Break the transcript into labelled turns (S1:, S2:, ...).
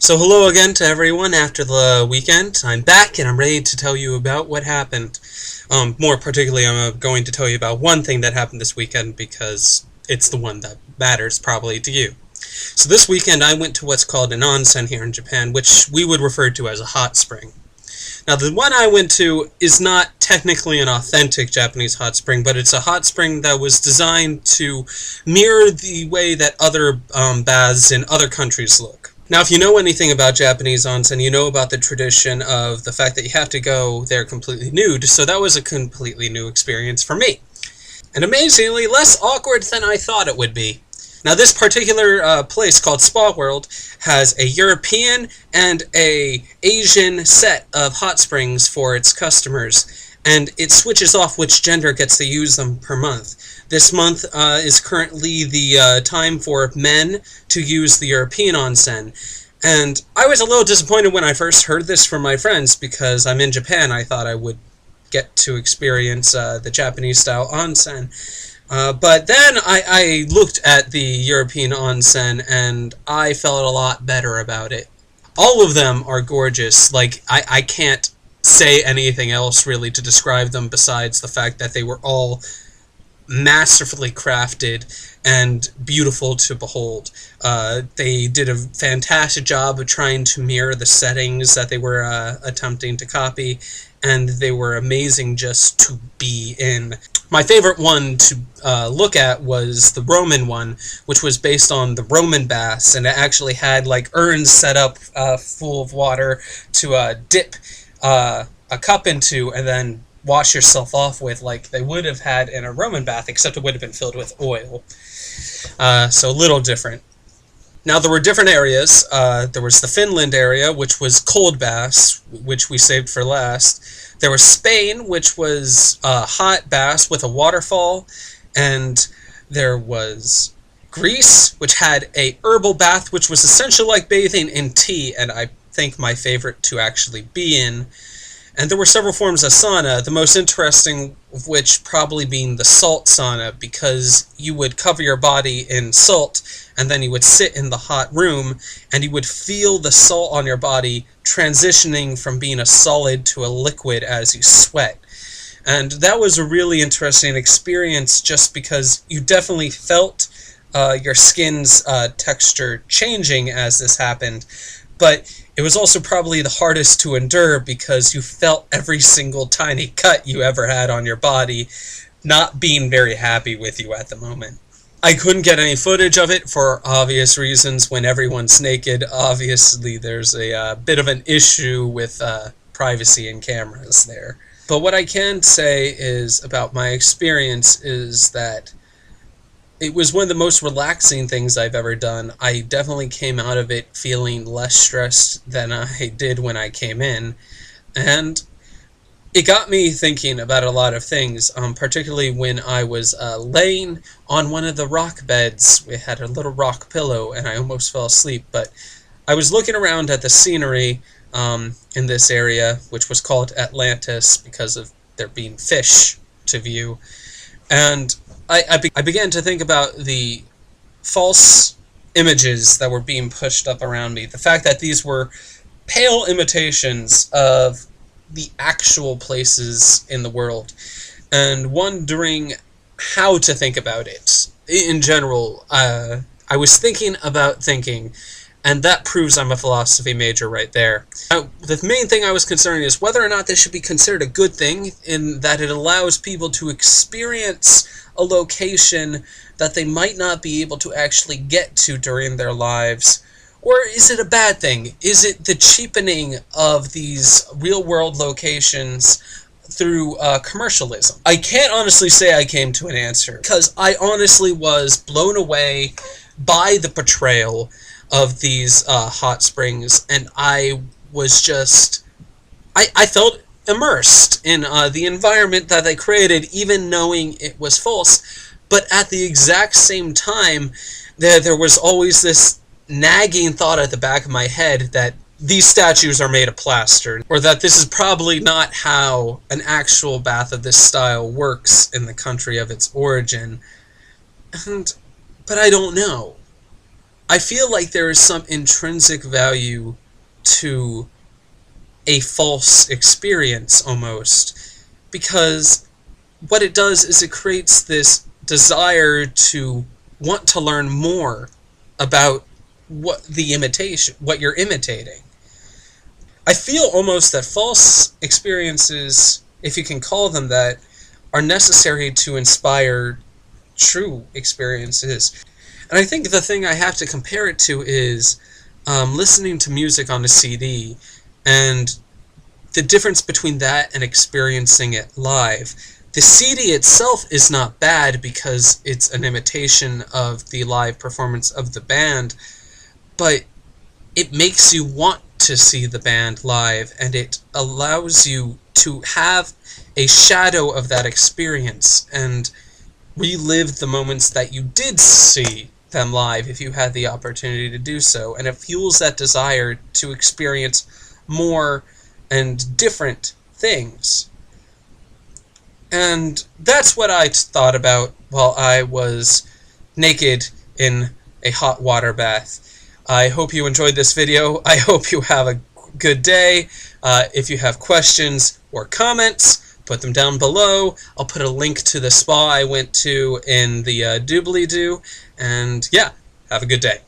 S1: So hello again to everyone after the weekend. I'm back and I'm ready to tell you about what happened. More particularly, I'm going to tell you about one thing that happened this weekend because it's the one that matters probably to you. So this weekend I went to what's called an onsen here in Japan, which we would refer to as a hot spring. Now the one I went to is not technically an authentic Japanese hot spring, but it's a hot spring that was designed to mirror the way that other baths in other countries look. Now, if you know anything about Japanese onsen, you know about the tradition of the fact that you have to go there completely nude, so that was a completely new experience for me. And amazingly, less awkward than I thought it would be. Now, this particular place called Spaworld has a European and a Asian set of hot springs for its customers, and it switches off which gender gets to use them per month. This month is currently the time for men to use the European onsen. And I was a little disappointed when I first heard this from my friends because I'm in Japan. I thought I would get to experience the Japanese-style onsen. But then I looked at the European onsen and I felt a lot better about it. All of them are gorgeous. Like, I can't say anything else really to describe them besides the fact that they were all masterfully crafted and beautiful to behold. They did a fantastic job of trying to mirror the settings that they were attempting to copy, and they were amazing just to be in. My favorite one to look at was the Roman one, which was based on the Roman baths, and it actually had like urns set up full of water to dip a cup into and then wash yourself off with, like they would have had in a Roman bath, except it would have been filled with oil. So a little different. Now there were different areas. There was the Finland area, which was cold baths, which we saved for last. There was Spain, which was hot baths with a waterfall. And there was Greece, which had a herbal bath, which was essentially like bathing in tea, and I think my favorite to actually be in. And there were several forms of sauna, the most interesting of which probably being the salt sauna, because you would cover your body in salt, and then you would sit in the hot room, and you would feel the salt on your body transitioning from being a solid to a liquid as you sweat. And that was a really interesting experience just because you definitely felt your skin's texture changing as this happened. But it was also probably the hardest to endure because you felt every single tiny cut you ever had on your body not being very happy with you at the moment. I couldn't get any footage of it for obvious reasons. When everyone's naked, obviously there's a bit of an issue with privacy and cameras there. But what I can say is about my experience is that it was one of the most relaxing things I've ever done. I definitely came out of it feeling less stressed than I did when I came in. And it got me thinking about a lot of things, particularly when I was laying on one of the rock beds. We had a little rock pillow and I almost fell asleep. But I was looking around at the scenery in this area, which was called Atlantis because of there being fish to view. And I began to think about the false images that were being pushed up around me. The fact that these were pale imitations of the actual places in the world. And wondering how to think about it. In general, I was thinking about thinking, and that proves I'm a philosophy major right there. The main thing I was considering is whether or not this should be considered a good thing, in that it allows people to experience a location that they might not be able to actually get to during their lives. Or is it a bad thing? Is it the cheapening of these real-world locations through commercialism? I can't honestly say I came to an answer, because I honestly was blown away by the portrayal of these hot springs, and I was just, I felt immersed in the environment that they created, even knowing it was false. But at the exact same time, there was always this nagging thought at the back of my head that these statues are made of plaster, or that this is probably not how an actual bath of this style works in the country of its origin. But I don't know. I feel like there is some intrinsic value to a false experience almost, because what it does is it creates this desire to want to learn more about what you're imitating. I feel almost that false experiences, if you can call them that, are necessary to inspire true experiences. And I think the thing I have to compare it to is listening to music on a CD, and the difference between that and experiencing it live. The CD itself is not bad because it's an imitation of the live performance of the band, but it makes you want to see the band live, and it allows you to have a shadow of that experience and relive the moments that you did see them live if you had the opportunity to do so, and it fuels that desire to experience more and different things. And that's what I thought about while I was naked in a hot water bath. I hope you enjoyed this video. I hope you have a good day. If you have questions or comments, put them down below. I'll put a link to the spa I went to in the doobly-doo. And yeah, have a good day.